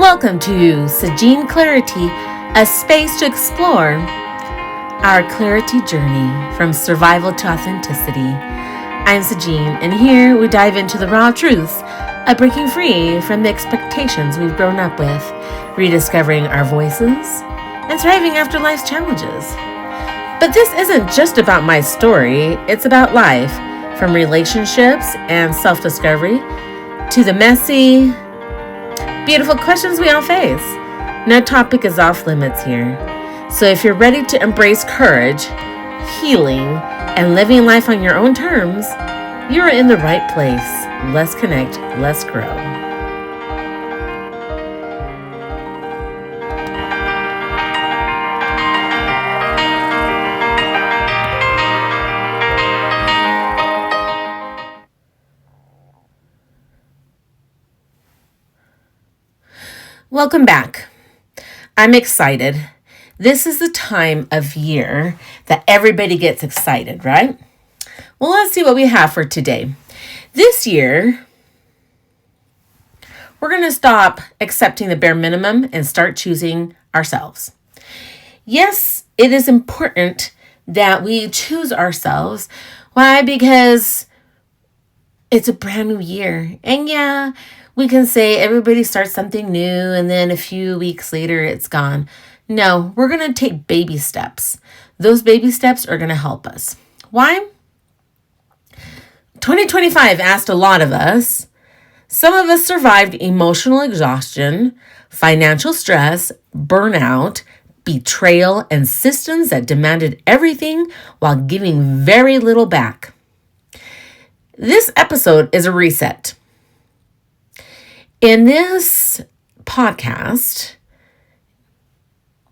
Welcome to Sajine Clarity, a space to explore our clarity journey from survival to authenticity. I'm Sajine, and here we dive into the raw truths of breaking free from the expectations we've grown up with, rediscovering our voices, and thriving after life's challenges. But this isn't just about my story, it's about life, from relationships and self-discovery to the messy, beautiful questions we all face. No topic is off limits here. So if you're ready to embrace courage, healing, and living life on your own terms, you're in the right place. Let's connect, let's grow. Welcome back. I'm excited. This is the time of year that everybody gets excited, right? Well, let's see what we have for today. This year, we're going to stop accepting the bare minimum and start choosing ourselves. Yes, it is important that we choose ourselves. Why? Because it's a brand new year. And yeah, we can say everybody starts something new and then a few weeks later it's gone. No, we're going to take baby steps. Those baby steps are going to help us. Why? 2025 asked a lot of us. Some of us survived emotional exhaustion, financial stress, burnout, betrayal, and systems that demanded everything while giving very little back. This episode is a reset. In this podcast,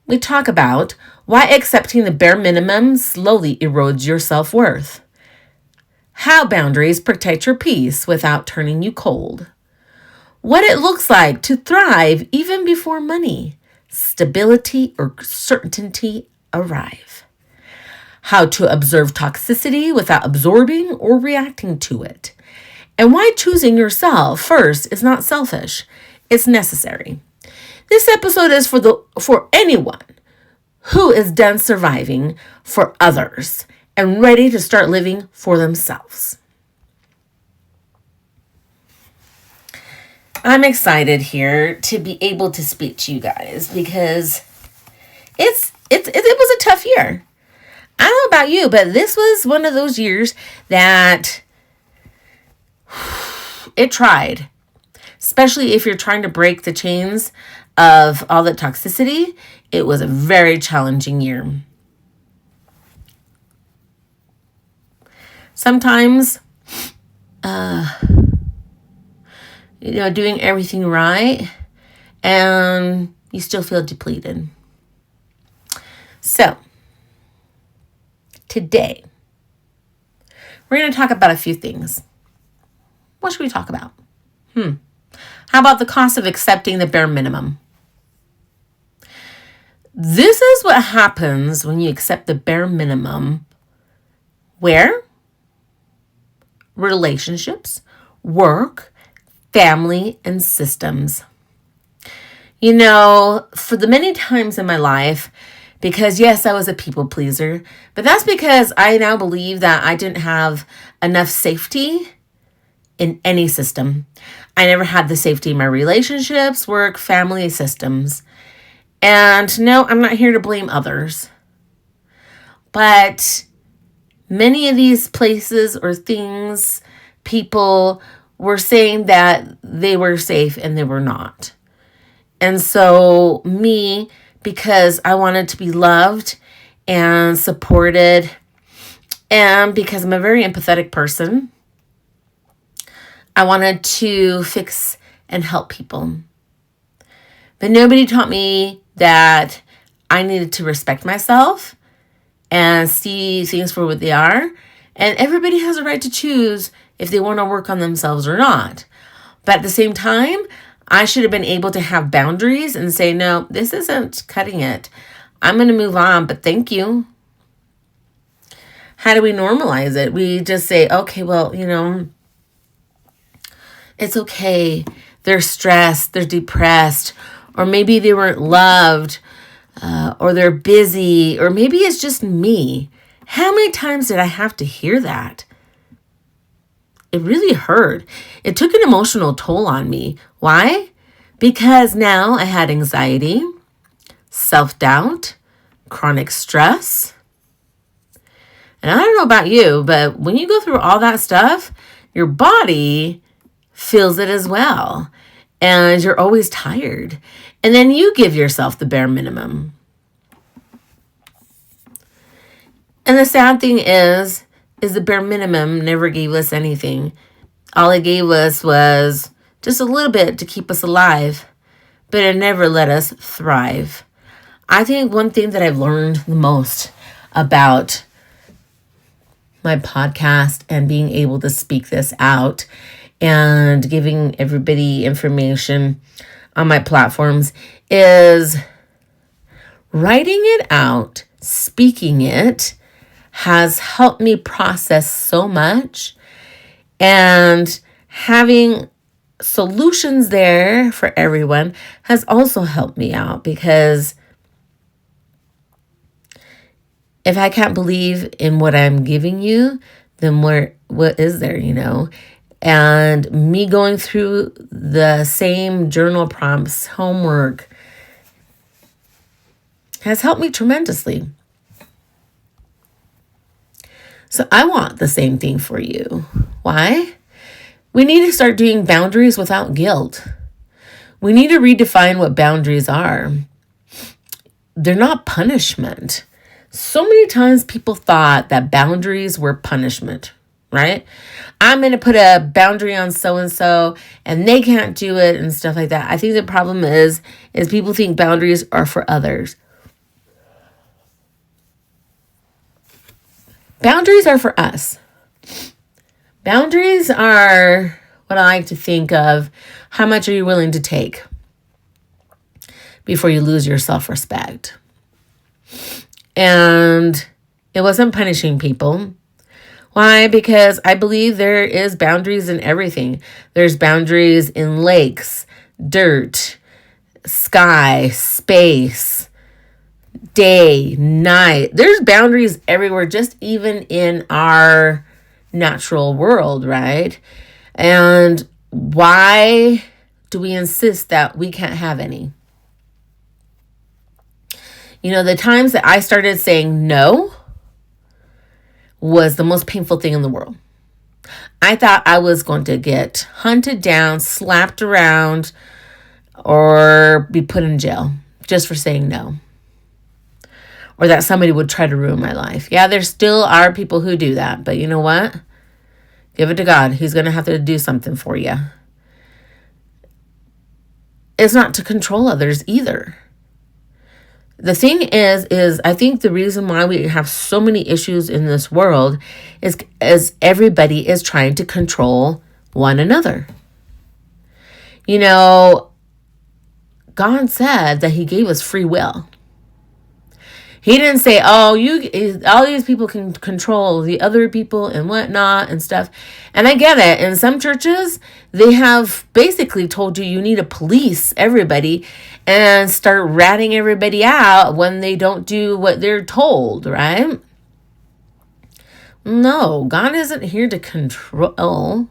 we talk about why accepting the bare minimum slowly erodes your self-worth, how boundaries protect your peace without turning you cold, what it looks like to thrive even before money, stability, or certainty arrive, how to observe toxicity without absorbing or reacting to it, and why choosing yourself first is not selfish, it's necessary. This episode is for anyone who is done surviving for others and ready to start living for themselves. I'm excited here to be able to speak to you guys because it was a tough year. I don't know about you, but this was one of those years that it tried, especially if you're trying to break the chains of all the toxicity. It was a very challenging year. Sometimes, doing everything right and you still feel depleted. So, today, we're going to talk about a few things. What should we talk about? How about the cost of accepting the bare minimum? This is what happens when you accept the bare minimum. Where? Relationships, work, family, and systems. For the many times in my life, because yes, I was a people pleaser, but that's because I now believe that I didn't have enough safety in any system. I never had the safety in my relationships, work, family, systems. And no, I'm not here to blame others. But many of these places or things, people were saying that they were safe and they were not. And so me, because I wanted to be loved and supported, and because I'm a very empathetic person, I wanted to fix and help people. But nobody taught me that I needed to respect myself and see things for what they are. And everybody has a right to choose if they want to work on themselves or not. But at the same time, I should have been able to have boundaries and say, no, this isn't cutting it. I'm going to move on, but thank you. How do we normalize it? We just say, okay, well, it's okay. They're stressed, they're depressed, or maybe they weren't loved, or they're busy, or maybe it's just me. How many times did I have to hear that? It really hurt. It took an emotional toll on me. Why? Because now I had anxiety, self-doubt, chronic stress. And I don't know about you, but when you go through all that stuff, your body feels it as well. And you're always tired. And then you give yourself the bare minimum. And the sad thing is the bare minimum never gave us anything. All it gave us was just a little bit to keep us alive, but it never let us thrive. I think one thing that I've learned the most about my podcast and being able to speak this out and giving everybody information on my platforms is writing it out, speaking it, has helped me process so much, and having solutions there for everyone has also helped me out, because if I can't believe in what I'm giving you, then what is there, And me going through the same journal prompts, homework, has helped me tremendously. So I want the same thing for you. Why? We need to start doing boundaries without guilt. We need to redefine what boundaries are. They're not punishment. So many times people thought that boundaries were punishment, right? I'm going to put a boundary on so-and-so and they can't do it and stuff like that. I think the problem is people think boundaries are for others. Boundaries are for us. Boundaries are what I like to think of. How much are you willing to take before you lose your self-respect? And it wasn't punishing people. Why? Because I believe there is boundaries in everything. There's boundaries in lakes, dirt, sky, space, day, night. There's boundaries everywhere, just even in our natural world, right? And why do we insist that we can't have any? The times that I started saying no was the most painful thing in the world. I thought I was going to get hunted down, slapped around, or be put in jail just for saying no. Or that somebody would try to ruin my life. Yeah, there still are people who do that. But you know what? Give it to God. He's going to have to do something for you. It's not to control others either. The thing is I think the reason why we have so many issues in this world is everybody is trying to control one another. God said that he gave us free will. He didn't say, all these people can control the other people and whatnot and stuff. And I get it. In some churches, they have basically told you need to police everybody and start ratting everybody out when they don't do what they're told, right? No, God isn't here to control.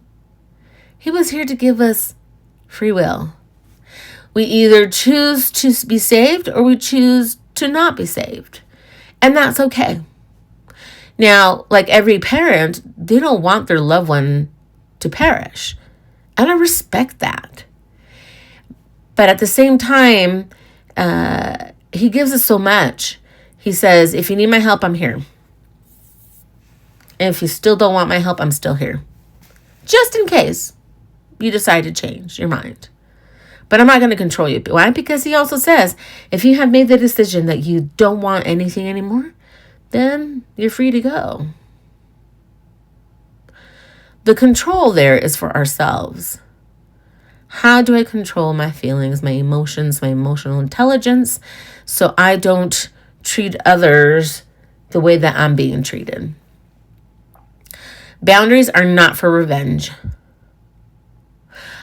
He was here to give us free will. We either choose to be saved or we choose to not be saved. And that's okay. Now, like every parent, they don't want their loved one to perish. And I respect that. But at the same time, he gives us so much. He says, if you need my help, I'm here. And if you still don't want my help, I'm still here. Just in case you decide to change your mind. But I'm not going to control you. Why? Because he also says, if you have made the decision that you don't want anything anymore, then you're free to go. The control there is for ourselves. How do I control my feelings, my emotions, my emotional intelligence, so I don't treat others the way that I'm being treated? Boundaries are not for revenge.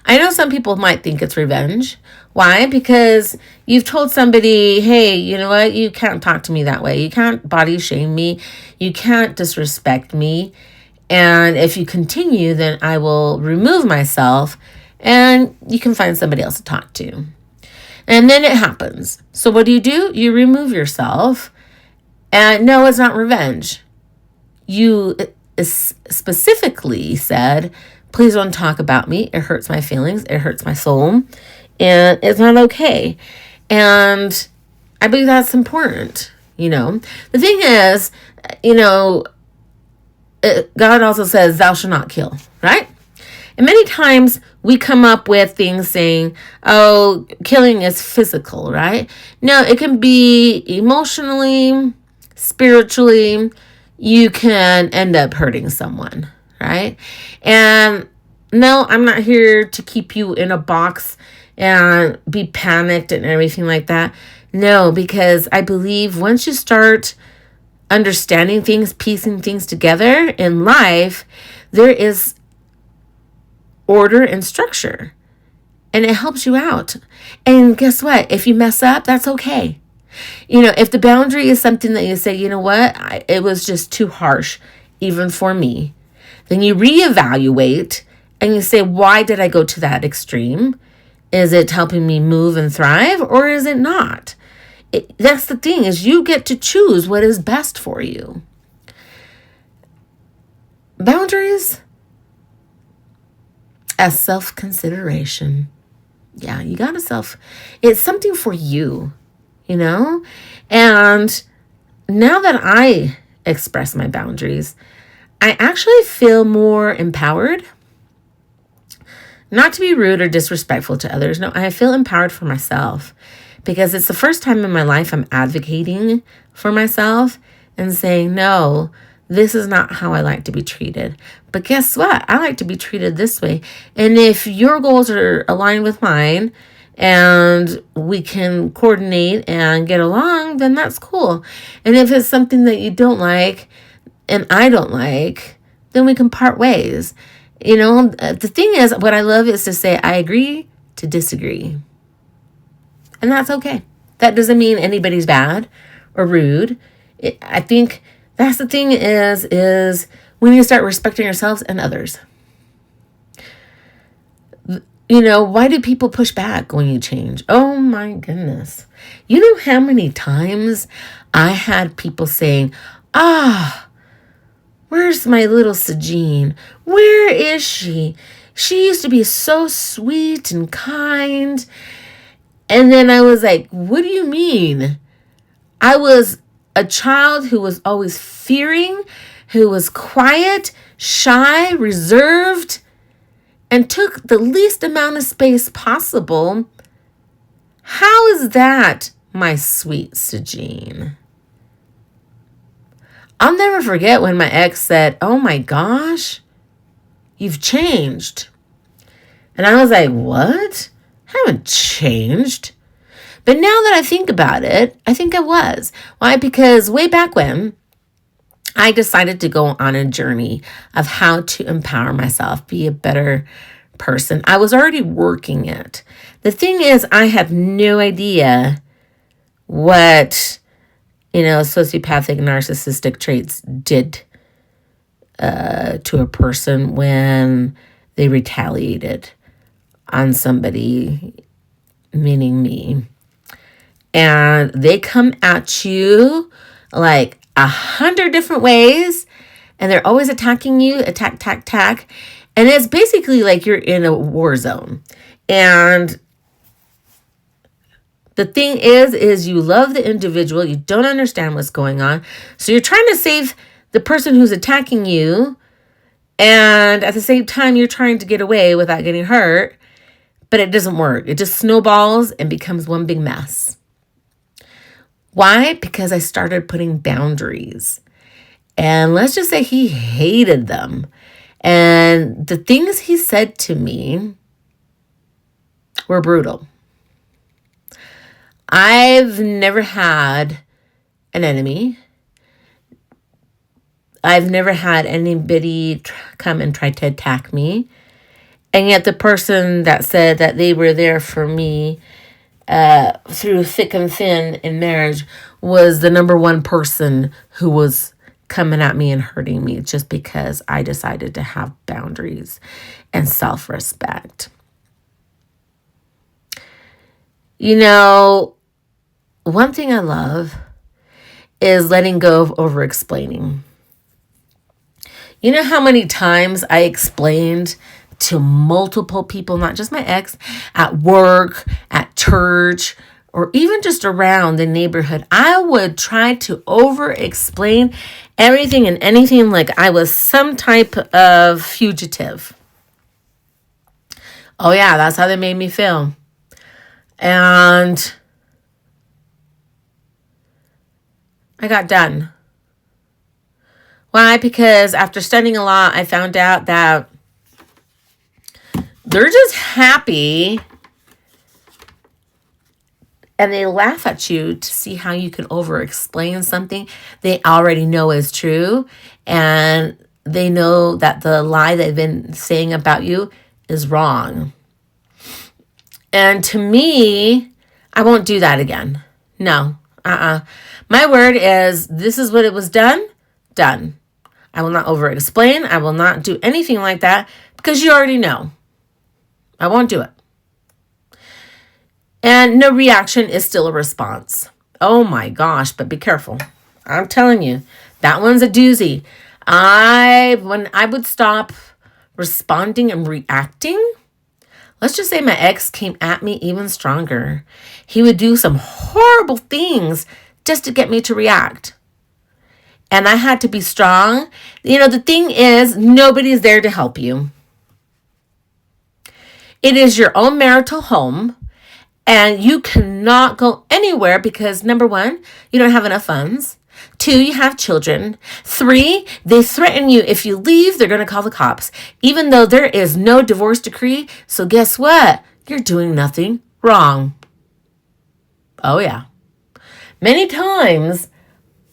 I know some people might think it's revenge. Why? Because you've told somebody, hey, you know what? You can't talk to me that way. You can't body shame me. You can't disrespect me. And if you continue, then I will remove myself and you can find somebody else to talk to. And then it happens. So what do? You remove yourself. And no, it's not revenge. You specifically said, please don't talk about me. It hurts my feelings. It hurts my soul. And it's not okay. And I believe that's important. The thing is, God also says, thou shalt not kill, right? And many times we come up with things saying, oh, killing is physical, right? No, it can be emotionally, spiritually. You can end up hurting someone, right? And no, I'm not here to keep you in a box and be panicked and everything like that. No, because I believe once you start understanding things, piecing things together in life, there is order and structure, and it helps you out. And guess what? If you mess up, that's okay. If the boundary is something that you say, you know what, it was just too harsh, even for me, then you reevaluate and you say, why did I go to that extreme? Is it helping me move and thrive, or is it not? That's the thing, is you get to choose what is best for you. Boundaries as self-consideration. Yeah, you got to it's something for you, And now that I express my boundaries, I actually feel more empowered. Not to be rude or disrespectful to others. No, I feel empowered for myself, because it's the first time in my life I'm advocating for myself and saying, no, this is not how I like to be treated. But guess what? I like to be treated this way. And if your goals are aligned with mine and we can coordinate and get along, then that's cool. And if it's something that you don't like and I don't like, then we can part ways. The thing is, what I love is to say, I agree to disagree. And that's okay. That doesn't mean anybody's bad or rude. I think that's the thing is we need to start respecting ourselves and others. Why do people push back when you change? Oh my goodness. You know how many times I had people saying, where's my little Sajine? Where is she? She used to be so sweet and kind. And then I was like, what do you mean? I was a child who was always fearing, who was quiet, shy, reserved, and took the least amount of space possible. How is that, my sweet Sajine? I'll never forget when my ex said, oh my gosh, you've changed. And I was like, what? I haven't changed. But now that I think about it, I think I was. Why? Because way back when, I decided to go on a journey of how to empower myself, be a better person. I was already working it. The thing is, I have no idea what, sociopathic narcissistic traits did to a person when they retaliated on somebody, meaning me. And they come at you like 100 different ways, and they're always attacking you, attack. And it's basically like you're in a war zone. And the thing is you love the individual, you don't understand what's going on. So you're trying to save the person who's attacking you, and at the same time, you're trying to get away without getting hurt, but it doesn't work. It just snowballs and becomes one big mess. Why? Because I started putting boundaries. And let's just say he hated them. And the things he said to me were brutal. I've never had an enemy. I've never had anybody come and try to attack me. And yet the person that said that they were there for me through thick and thin in marriage was the number one person who was coming at me and hurting me just because I decided to have boundaries and self-respect. You know, one thing I love is letting go of over-explaining. You know how many times I explained to multiple people, not just my ex, at work, at church, or even just around the neighborhood. I would try to over-explain everything and anything like I was some type of fugitive. Oh yeah, that's how they made me feel. And I got done. Why? Because after studying a lot, I found out that they're just happy and they laugh at you to see how you can over-explain something they already know is true. And they know that the lie they've been saying about you is wrong. And to me, I won't do that again. No. My word is, this is what it was done. I will not over-explain. I will not do anything like that because you already know. I won't do it. And no reaction is still a response. Oh my gosh, but be careful. I'm telling you, that one's a doozy. When I would stop responding and reacting, let's just say my ex came at me even stronger. He would do some horrible things just to get me to react. And I had to be strong. You know, the thing is, nobody's there to help you. It is your own marital home. And you cannot go anywhere because, number one, you don't have enough funds. 2, you have children. 3, they threaten you. If you leave, they're going to call the cops. Even though there is no divorce decree. So guess what? You're doing nothing wrong. Oh, yeah. Many times,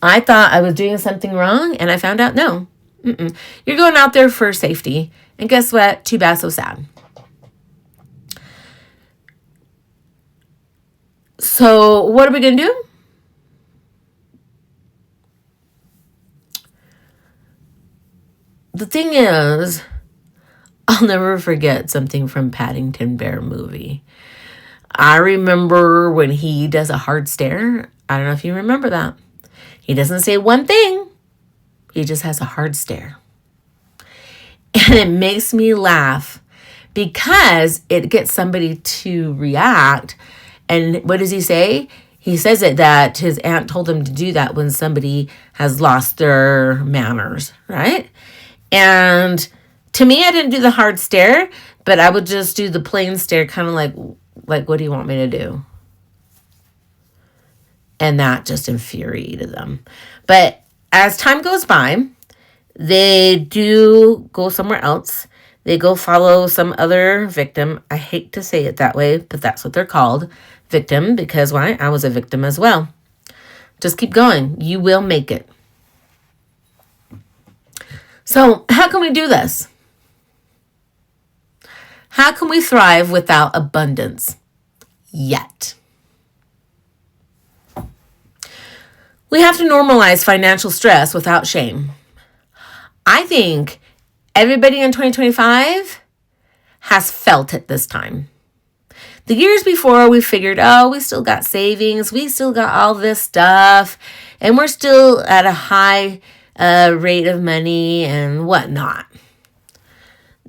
I thought I was doing something wrong, and I found out no. You're going out there for safety. And guess what? Too bad, so sad. So what are we going to do? The thing is, I'll never forget something from Paddington Bear movie. I remember when he does a hard stare. I don't know if you remember that. He doesn't say one thing. He just has a hard stare. And it makes me laugh because it gets somebody to react. And what does he say? He says it that his aunt told him to do that when somebody has lost their manners, right? And to me, I didn't do the hard stare, but I would just do the plain stare, kind of like, what do you want me to do? And that just infuriated them. But as time goes by, they do go somewhere else. They go follow some other victim. I hate to say it that way, but that's what they're called. Victim, because why? I was a victim as well. Just keep going. You will make it. So how can we do this? How can we thrive without abundance yet? We have to normalize financial stress without shame. I think everybody in 2025 has felt it this time. The years before, we figured, we still got savings, we still got all this stuff, and we're still at a high rate of money and whatnot.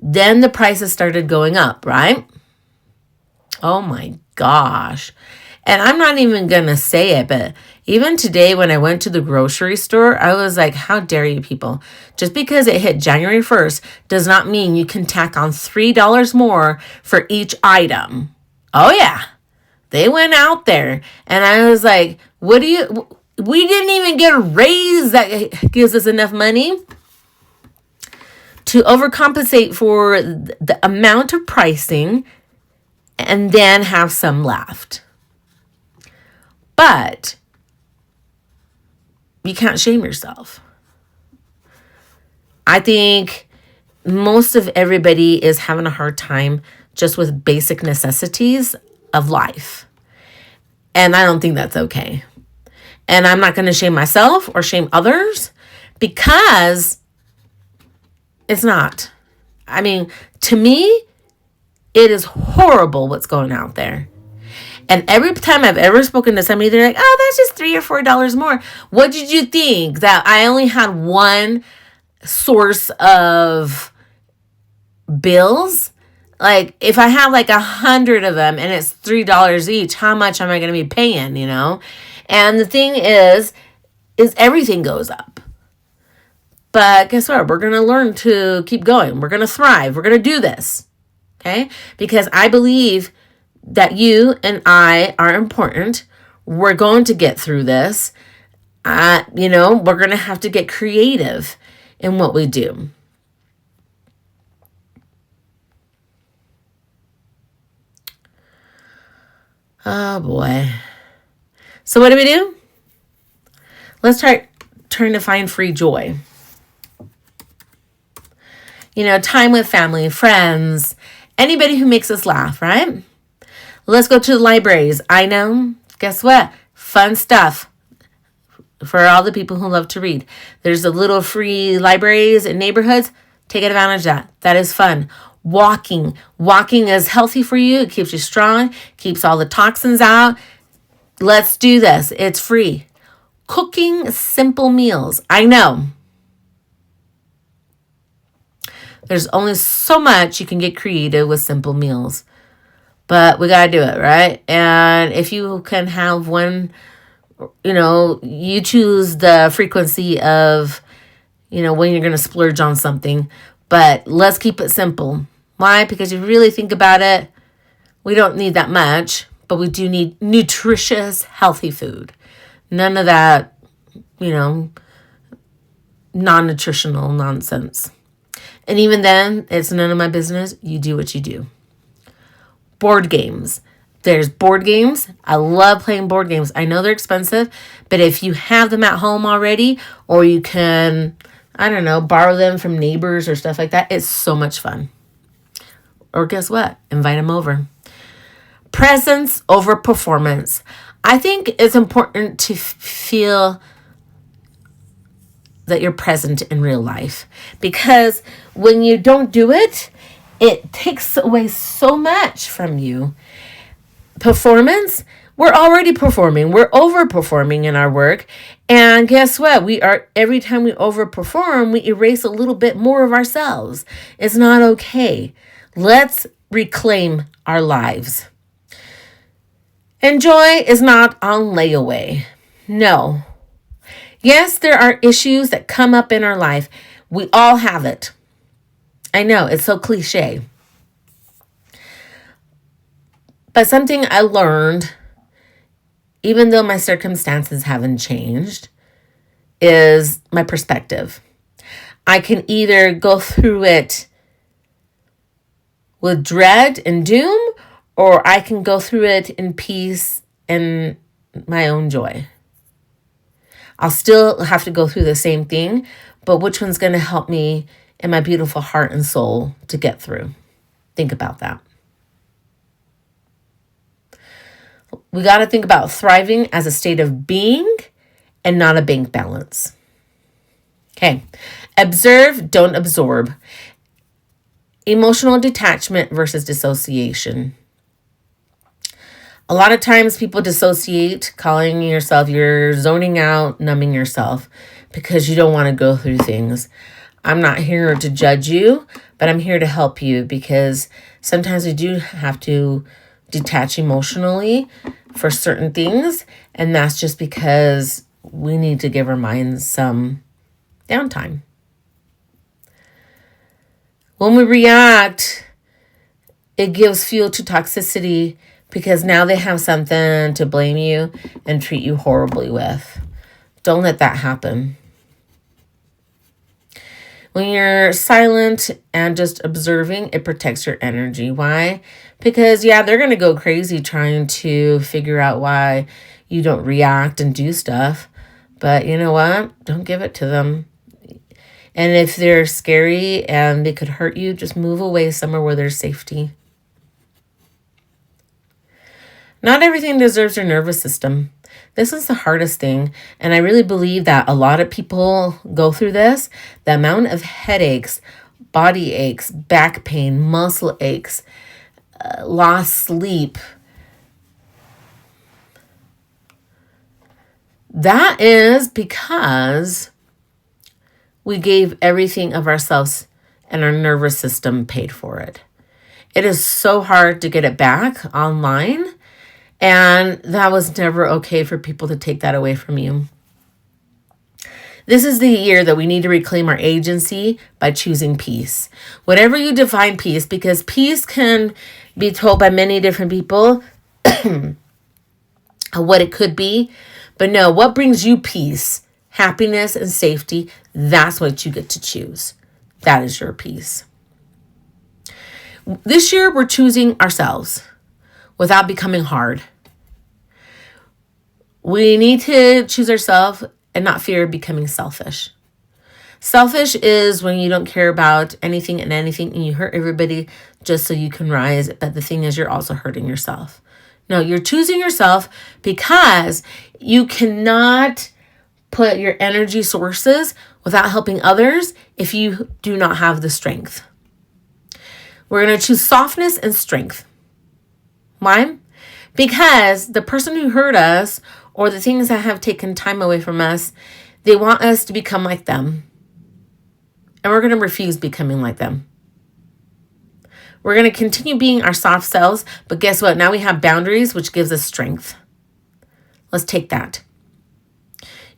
Then the prices started going up, right? Oh my gosh. And I'm not even going to say it, but even today when I went to the grocery store, I was like, how dare you people? Just because it hit January 1st does not mean you can tack on $3 more for each item. Oh yeah, they went out there and I was like, we didn't even get a raise that gives us enough money to overcompensate for the amount of pricing and then have some left. But you can't shame yourself. I think most of everybody is having a hard time just with basic necessities of life. And I don't think that's okay. And I'm not going to shame myself or shame others because it's not. I mean, to me, it is horrible what's going out there. And every time I've ever spoken to somebody, they're like, oh, that's just $3 or $4 more. What did you think? That I only had one source of bills? Like, if I have like 100 of them and it's $3 each, how much am I going to be paying, you know? And the thing is everything goes up. But guess what? We're going to learn to keep going. We're going to thrive. We're going to do this. Okay? Because I believe that you and I are important. We're going to get through this. We're going to have to get creative in what we do. Oh boy. So what do? Let's try trying to find free joy. Time with family, friends, anybody who makes us laugh, right? Let's go to the libraries. I know. Guess what? Fun stuff for all the people who love to read. There's a little free libraries in neighborhoods. Take advantage of that. That is fun. Walking. Walking is healthy for you. It keeps you strong. Keeps all the toxins out. Let's do this. It's free. Cooking simple meals. I know. There's only so much you can get creative with simple meals. But we got to do it, right? And if you can have one, you choose the frequency of, when you're going to splurge on something. But let's keep it simple. Why? Because if you really think about it, we don't need that much, but we do need nutritious, healthy food. None of that, non-nutritional nonsense. And even then, it's none of my business. You do what you do. Board games. There's board games. I love playing board games. I know they're expensive, but if you have them at home already, or you can, borrow them from neighbors or stuff like that, it's so much fun. Or guess what? Invite them over. Presence over performance. I think it's important to feel that you're present in real life, because when you don't do it, it takes away so much from you. Performance, we're already performing. We're overperforming in our work. And guess what? Every time we overperform, we erase a little bit more of ourselves. It's not okay. Let's reclaim our lives. And joy is not on layaway. No. Yes, there are issues that come up in our life. We all have it. I know, it's so cliche. But something I learned, even though my circumstances haven't changed, is my perspective. I can either go through it with dread and doom, or I can go through it in peace and my own joy. I'll still have to go through the same thing, but which one's going to help me in my beautiful heart and soul to get through? Think about that. We got to think about thriving as a state of being and not a bank balance. Okay. Observe, don't absorb. Emotional detachment versus dissociation. A lot of times people dissociate, calling yourself, you're zoning out, numbing yourself because you don't want to go through things. I'm not here to judge you, but I'm here to help you, because sometimes we do have to detach emotionally for certain things, and that's just because we need to give our minds some downtime. When we react, it gives fuel to toxicity, because now they have something to blame you and treat you horribly with. Don't let that happen. When you're silent and just observing, it protects your energy. Why? Because, they're going to go crazy trying to figure out why you don't react and do stuff. But you know what? Don't give it to them. And if they're scary and they could hurt you, just move away somewhere where there's safety. Not everything deserves your nervous system. This is the hardest thing. And I really believe that a lot of people go through this. The amount of headaches, body aches, back pain, muscle aches, lost sleep. That is because we gave everything of ourselves and our nervous system paid for it. It is so hard to get it back online. And that was never okay for people to take that away from you. This is the year that we need to reclaim our agency by choosing peace. Whatever you define peace, because peace can be told by many different people what it could be. But no, what brings you peace, happiness, and safety, that's what you get to choose. That is your peace. This year, we're choosing ourselves without becoming hard. We need to choose ourselves and not fear becoming selfish. Selfish is when you don't care about anything and you hurt everybody just so you can rise. But the thing is, you're also hurting yourself. No, you're choosing yourself because you cannot put your energy sources without helping others if you do not have the strength. We're going to choose softness and strength. Why? Because the person who hurt us or the things that have taken time away from us, they want us to become like them. And we're going to refuse becoming like them. We're going to continue being our soft selves, but guess what? Now we have boundaries, which gives us strength. Let's take that.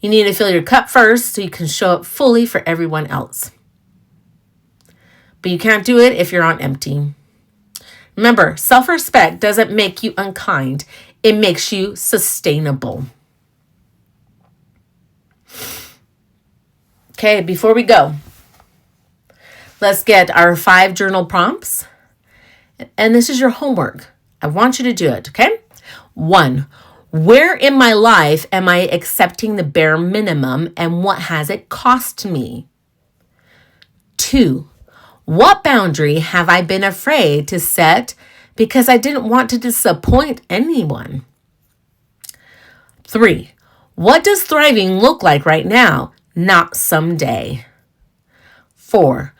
You need to fill your cup first so you can show up fully for everyone else. But you can't do it if you're on empty. Remember, self-respect doesn't make you unkind. It makes you sustainable. Okay, before we go, let's get our 5 journal prompts. And this is your homework. I want you to do it, okay? 1, where in my life am I accepting the bare minimum and what has it cost me? 2, what boundary have I been afraid to set because I didn't want to disappoint anyone? 3, what does thriving look like right now, not someday? 4,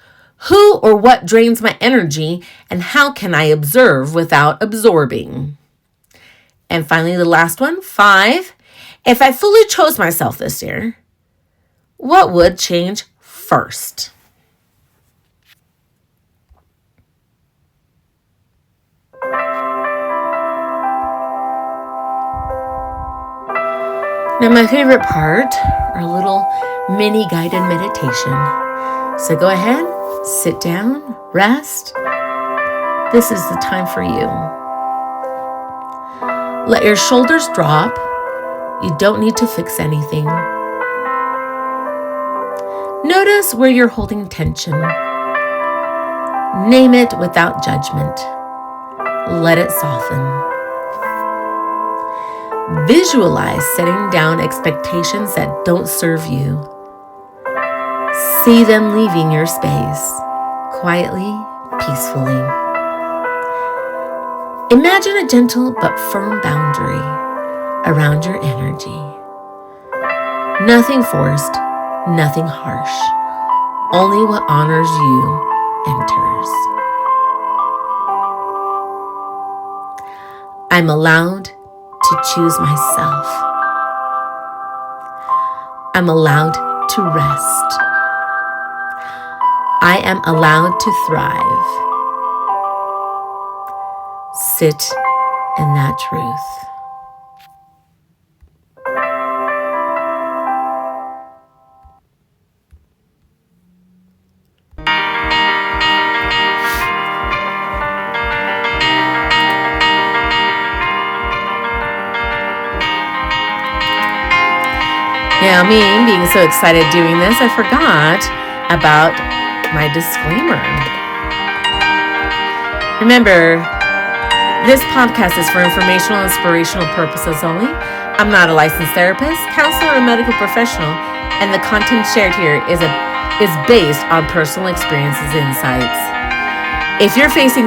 who or what drains my energy and how can I observe without absorbing? And finally, the last one, 5, if I fully chose myself this year, what would change first? Now, my favorite part, our little mini guided meditation. So go ahead, sit down, rest. This is the time for you. Let your shoulders drop. You don't need to fix anything. Notice where you're holding tension. Name it without judgment. Let it soften. Visualize setting down expectations that don't serve you. See them leaving your space, quietly, peacefully. Imagine a gentle but firm boundary around your energy. Nothing forced, nothing harsh. Only what honors you enters. I'm allowed to choose myself. I'm allowed to rest. I am allowed to thrive. Sit in that truth. Now, me being so excited doing this, I forgot about my disclaimer. Remember, this podcast is for informational and inspirational purposes only. I'm not a licensed therapist, counselor, or medical professional, and the content shared here is a is based on personal experiences and insights. If you're facing